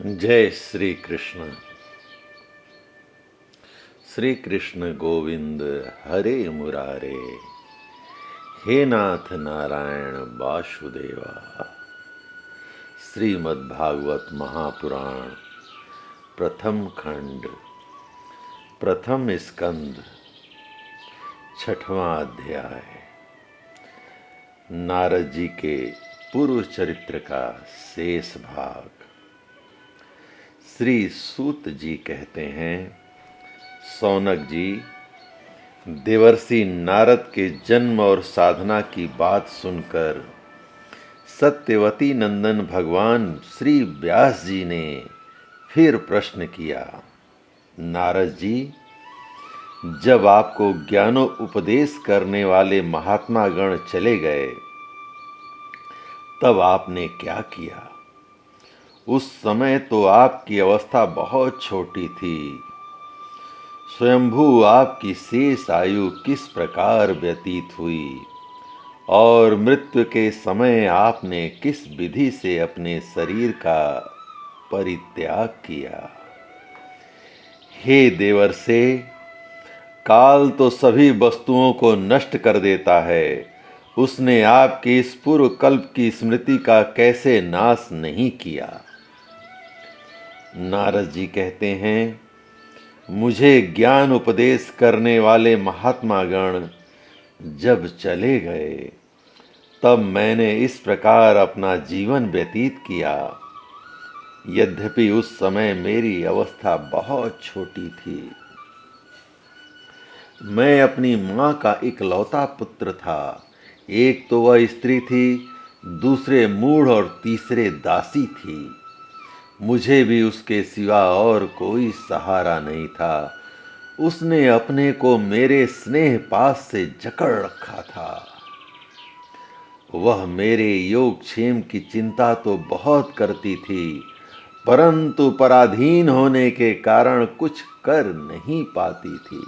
जय श्री कृष्ण। श्री कृष्ण गोविंद हरे मुरारे, हे नाथ नारायण वासुदेवा। श्रीमद्भागवत महापुराण प्रथम खंड प्रथम स्कंद छठवां अध्याय। नारद जी के पूर्व चरित्र का शेष भाग। श्री सूत जी कहते हैं, सौनक जी, देवर्षि नारद के जन्म और साधना की बात सुनकर सत्यवती नंदन भगवान श्री व्यास जी ने फिर प्रश्न किया, नारद जी, जब आपको ज्ञानोपदेश करने वाले महात्मा गण चले गए तब आपने क्या किया? उस समय तो आपकी अवस्था बहुत छोटी थी। स्वयंभू आपकी शेष आयु किस प्रकार व्यतीत हुई और मृत्यु के समय आपने किस विधि से अपने शरीर का परित्याग किया? हे देवर्षे, काल तो सभी वस्तुओं को नष्ट कर देता है। उसने आपके इस पूर्व कल्प की स्मृति का कैसे नाश नहीं किया? नारद जी कहते हैं, मुझे ज्ञान उपदेश करने वाले महात्मा गण जब चले गए तब मैंने इस प्रकार अपना जीवन व्यतीत किया। यद्यपि उस समय मेरी अवस्था बहुत छोटी थी। मैं अपनी माँ का इकलौता पुत्र था। एक तो वह स्त्री थी, दूसरे मूढ़ और तीसरे दासी थी। मुझे भी उसके सिवा और कोई सहारा नहीं था। उसने अपने को मेरे स्नेह पास से जकड़ रखा था। वह मेरे योगक्षेम की चिंता तो बहुत करती थी, परंतु पराधीन होने के कारण कुछ कर नहीं पाती थी।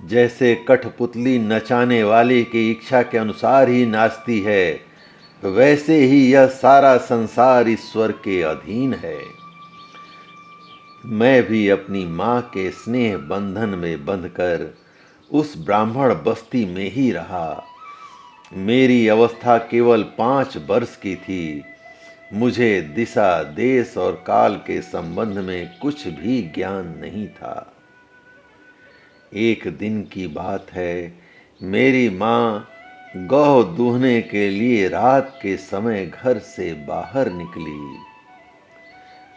जैसे कठपुतली नचाने वाले की इच्छा के अनुसार ही नाचती है, वैसे ही यह सारा संसार ईश्वर के अधीन है। मैं भी अपनी माँ के स्नेह बंधन में बंधकर उस ब्राह्मण बस्ती में ही रहा। मेरी अवस्था केवल 5 वर्ष की थी। मुझे दिशा, देश और काल के संबंध में कुछ भी ज्ञान नहीं था। एक दिन की बात है, मेरी माँ गौ दूहने के लिए रात के समय घर से बाहर निकली।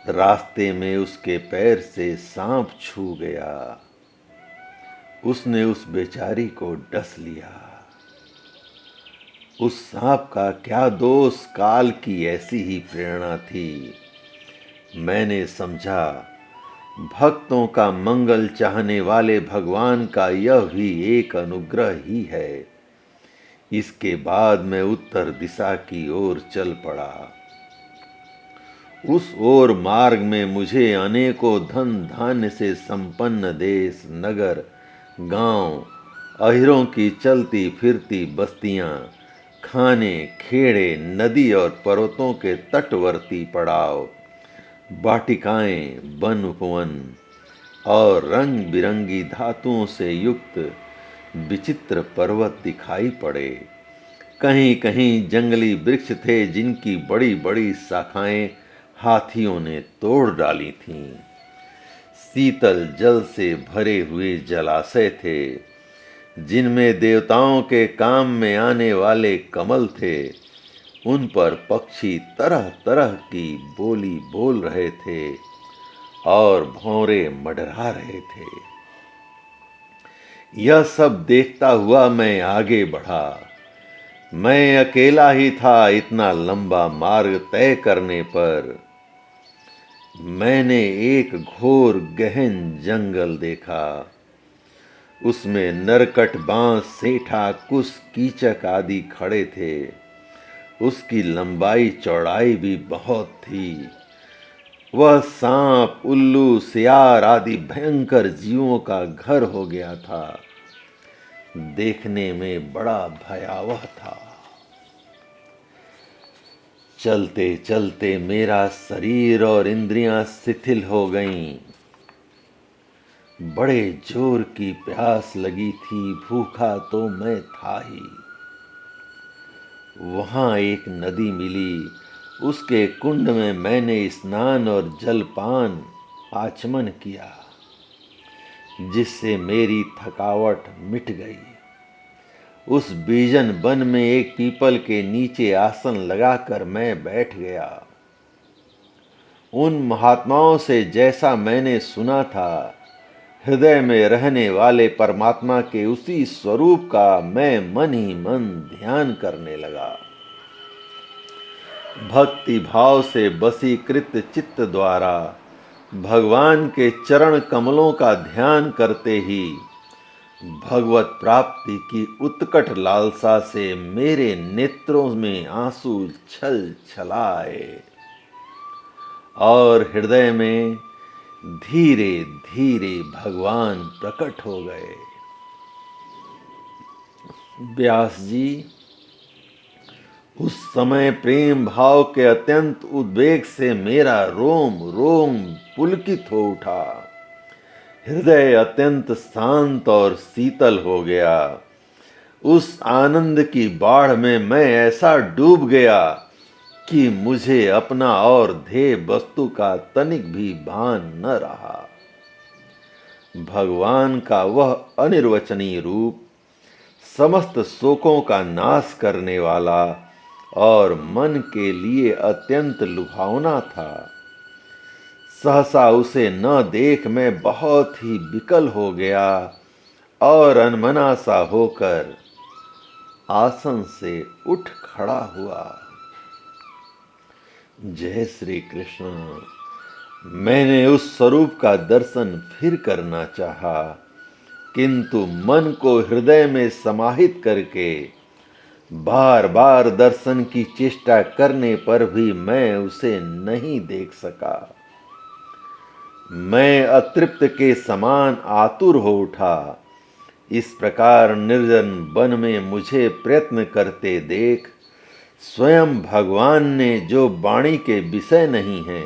रास्ते में उसके पैर से सांप छू गया। उसने उस बेचारी को डस लिया। उस सांप का क्या दोष, काल की ऐसी ही प्रेरणा थी। मैंने समझा, भक्तों का मंगल चाहने वाले भगवान का यह भी एक अनुग्रह ही है। इसके बाद मैं उत्तर दिशा की ओर चल पड़ा। उस ओर मार्ग में मुझे अनेकों धन धान्य से संपन्न देश, नगर, गांव, अहिरों की चलती फिरती बस्तियां, खाने, खेड़े, नदी और पर्वतों के तटवर्ती पड़ाव, वाटिकाएं, वन उपवन और रंग बिरंगी धातुओं से युक्त विचित्र पर्वत दिखाई पड़े। कहीं कहीं जंगली वृक्ष थे जिनकी बड़ी बड़ी शाखाएं हाथियों ने तोड़ डाली थीं। शीतल जल से भरे हुए जलाशय थे जिनमें देवताओं के काम में आने वाले कमल थे। उन पर पक्षी तरह तरह की बोली बोल रहे थे और भौरे मंडरा रहे थे। यह सब देखता हुआ मैं आगे बढ़ा। मैं अकेला ही था। इतना लंबा मार्ग तय करने पर मैंने एक घोर गहन जंगल देखा। उसमें नरकट, बांस, सेठा, कुश, कीचक आदि खड़े थे। उसकी लंबाई चौड़ाई भी बहुत थी। वह सांप, उल्लू, सियार आदि भयंकर जीवों का घर हो गया था। देखने में बड़ा भयावह था। चलते चलते मेरा शरीर और इंद्रियां शिथिल हो गईं। बड़े जोर की प्यास लगी थी, भूखा तो मैं था ही। वहां एक नदी मिली, उसके कुंड में मैंने स्नान और जलपान आचमन किया, जिससे मेरी थकावट मिट गई। उस बीजन वन में एक पीपल के नीचे आसन लगाकर मैं बैठ गया। उन महात्माओं से जैसा मैंने सुना था, हृदय में रहने वाले परमात्मा के उसी स्वरूप का मैं मन ही मन ध्यान करने लगा। भक्ति भाव से वशीकृत चित्त द्वारा भगवान के चरण कमलों का ध्यान करते ही भगवत प्राप्ति की उत्कट लालसा से मेरे नेत्रों में आंसू छल छलाए और हृदय में धीरे धीरे भगवान प्रकट हो गए। व्यास जी, उस समय प्रेम भाव के अत्यंत उद्वेग से मेरा रोम रोम पुलकित हो उठा। हृदय अत्यंत शांत और शीतल हो गया। उस आनंद की बाढ़ में मैं ऐसा डूब गया कि मुझे अपना और ध्येय वस्तु का तनिक भी भान न रहा। भगवान का वह अनिर्वचनीय रूप समस्त शोकों का नाश करने वाला और मन के लिए अत्यंत लुभावना था। सहसा उसे न देख मैं बहुत ही विकल हो गया और अनमना सा होकर आसन से उठ खड़ा हुआ। जय श्री कृष्ण। मैंने उस स्वरूप का दर्शन फिर करना चाहा, किंतु मन को हृदय में समाहित करके बार बार दर्शन की चेष्टा करने पर भी मैं उसे नहीं देख सका। मैं अतृप्त के समान आतुर हो उठा। इस प्रकार निर्जन वन में मुझे प्रयत्न करते देख स्वयं भगवान ने, जो वाणी के विषय नहीं है,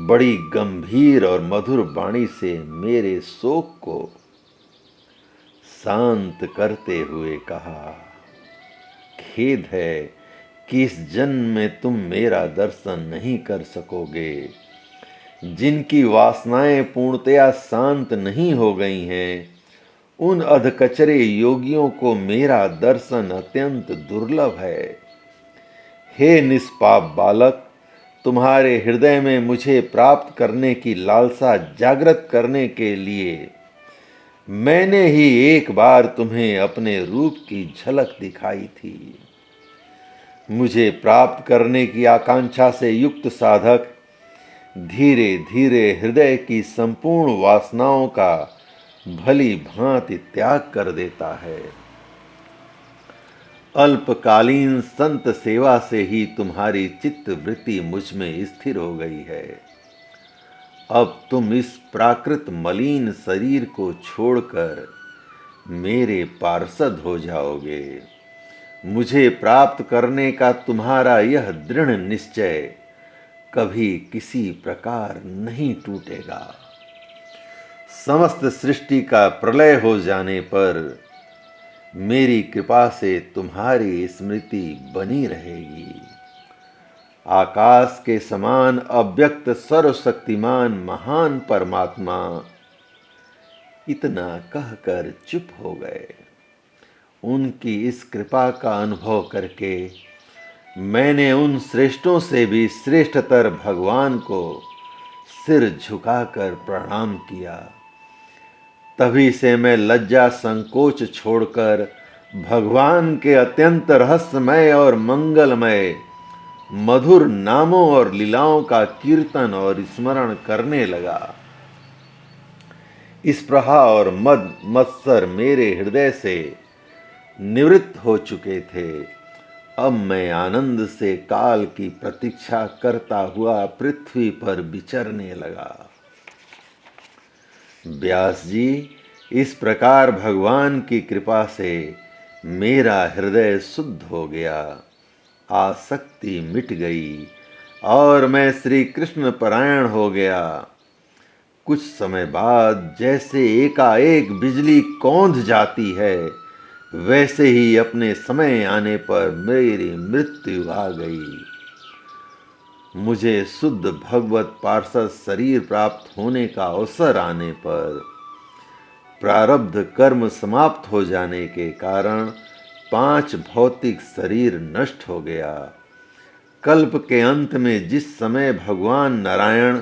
बड़ी गंभीर और मधुर वाणी से मेरे शोक को शांत करते हुए कहा, खेद है कि इस जन्म में तुम मेरा दर्शन नहीं कर सकोगे। जिनकी वासनाएं पूर्णतया शांत नहीं हो गई हैं, उन अधकचरे योगियों को मेरा दर्शन अत्यंत दुर्लभ है। हे निष्पाप बालक, तुम्हारे हृदय में मुझे प्राप्त करने की लालसा जागृत करने के लिए मैंने ही एक बार तुम्हें अपने रूप की झलक दिखाई थी। मुझे प्राप्त करने की आकांक्षा से युक्त साधक धीरे धीरे हृदय की संपूर्ण वासनाओं का भली भांति त्याग कर देता है। अल्पकालीन संत सेवा से ही तुम्हारी चित्त वृत्ति मुझ में स्थिर हो गई है। अब तुम इस प्राकृत मलिन शरीर को छोड़कर मेरे पार्षद हो जाओगे। मुझे प्राप्त करने का तुम्हारा यह दृढ़ निश्चय कभी किसी प्रकार नहीं टूटेगा। समस्त सृष्टि का प्रलय हो जाने पर मेरी कृपा से तुम्हारी स्मृति बनी रहेगी। आकाश के समान अव्यक्त सर्वशक्तिमान महान परमात्मा इतना कहकर चुप हो गए। उनकी इस कृपा का अनुभव करके मैंने उन श्रेष्ठों से भी श्रेष्ठतर भगवान को सिर झुकाकर प्रणाम किया। तभी से मैं लज्जा संकोच छोड़कर भगवान के अत्यंत रहस्यमय और मंगलमय मधुर नामों और लीलाओं का कीर्तन और स्मरण करने लगा। स्पृहा और मद मत्सर मेरे हृदय से निवृत्त हो चुके थे। अब मैं आनंद से काल की प्रतीक्षा करता हुआ पृथ्वी पर विचरने लगा। व्यास जी, इस प्रकार भगवान की कृपा से मेरा हृदय शुद्ध हो गया। आसक्ति मिट गई और मैं श्री कृष्ण परायण हो गया। कुछ समय बाद जैसे एकाएक बिजली कौंध जाती है, वैसे ही अपने समय आने पर मेरी मृत्यु आ गई। मुझे शुद्ध भगवत पार्षद शरीर प्राप्त होने का अवसर आने पर प्रारब्ध कर्म समाप्त हो जाने के कारण 5 भौतिक शरीर नष्ट हो गया। कल्प के अंत में जिस समय भगवान नारायण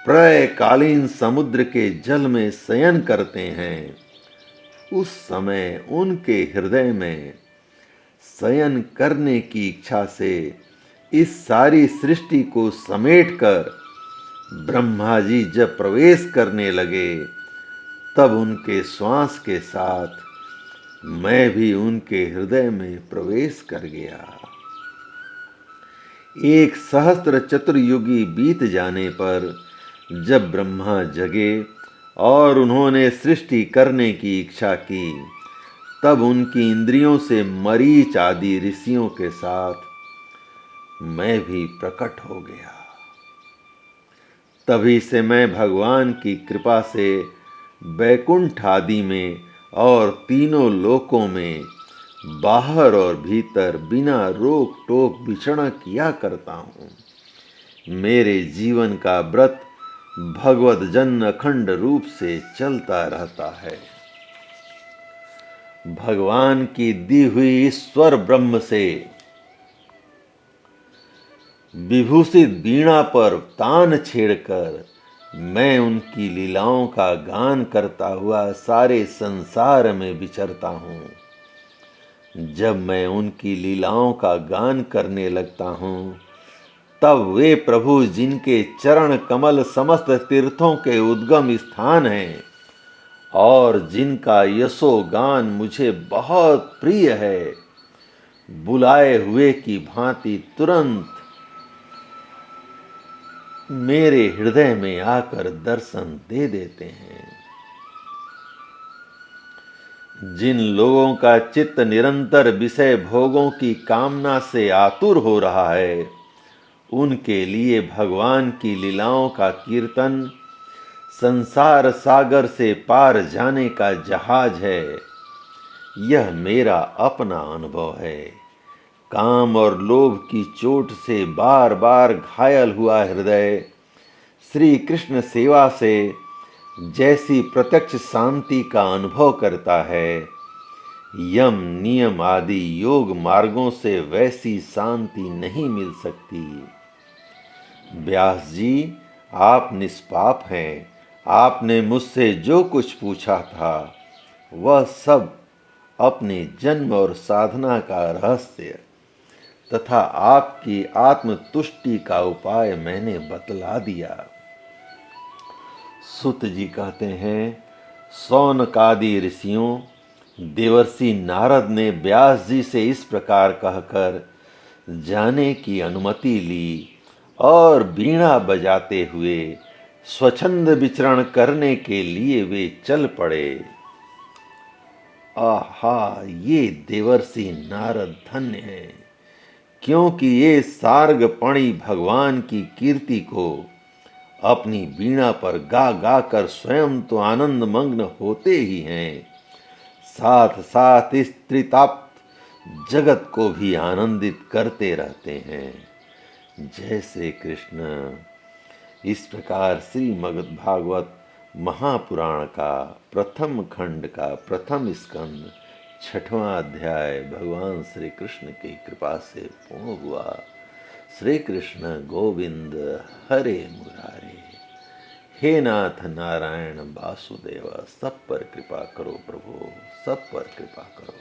प्रलयकालीन समुद्र के जल में शयन करते हैं, उस समय उनके हृदय में शयन करने की इच्छा से इस सारी सृष्टि को समेटकर ब्रह्मा जी जब प्रवेश करने लगे, तब उनके श्वास के साथ मैं भी उनके हृदय में प्रवेश कर गया। 1 सहस्त्र चतुर्युगी बीत जाने पर जब ब्रह्मा जगे और उन्होंने सृष्टि करने की इच्छा की, तब उनकी इंद्रियों से मरीच आदि ऋषियों के साथ मैं भी प्रकट हो गया। तभी से मैं भगवान की कृपा से बैकुंठ आदि में और तीनों लोकों में बाहर और भीतर बिना रोक टोक विचरण किया करता हूँ। मेरे जीवन का व्रत भगवत जन अखंड रूप से चलता रहता है। भगवान की दी हुई ईश्वर ब्रह्म से विभूषित वीणा पर तान छेड़कर मैं उनकी लीलाओं का गान करता हुआ सारे संसार में विचरता हूँ। जब मैं उनकी लीलाओं का गान करने लगता हूँ, तब वे प्रभु जिनके चरण कमल समस्त तीर्थों के उद्गम स्थान हैं और जिनका यशो गान मुझे बहुत प्रिय है, बुलाए हुए की भांति तुरंत मेरे हृदय में आकर दर्शन दे देते हैं। जिन लोगों का चित्त निरंतर विषय भोगों की कामना से आतुर हो रहा है, उनके लिए भगवान की लीलाओं का कीर्तन संसार सागर से पार जाने का जहाज है। यह मेरा अपना अनुभव है। काम और लोभ की चोट से बार बार घायल हुआ हृदय श्री कृष्ण सेवा से जैसी प्रत्यक्ष शांति का अनुभव करता है, यम नियम आदि योग मार्गों से वैसी शांति नहीं मिल सकती। व्यास जी, आप निष्पाप हैं। आपने मुझसे जो कुछ पूछा था, वह सब अपने जन्म और साधना का रहस्य तथा आपकी आत्मतुष्टि का उपाय मैंने बतला दिया। सुत जी कहते हैं, शौनकादि ऋषियों देवर्षि नारद ने व्यास जी से इस प्रकार कहकर जाने की अनुमति ली और वीणा बजाते हुए स्वच्छंद विचरण करने के लिए वे चल पड़े। आहा, ये देवर्षि नारद धन्य हैं, क्योंकि ये सार्गपणी भगवान की कीर्ति को अपनी वीणा पर गा गा कर स्वयं तो आनंद मग्न होते ही हैं, साथ साथ इस त्रिताप्त जगत को भी आनंदित करते रहते हैं। जय श्री कृष्ण। इस प्रकार श्रीमद् भागवत महापुराण का प्रथम खंड का प्रथम स्कंद 6वां अध्याय भगवान श्री कृष्ण की कृपा से पूर्ण हुआ। श्री कृष्ण गोविंद हरे मुरारे। हे नाथ नारायण वासुदेव, सब पर कृपा करो प्रभु, सब पर कृपा करो।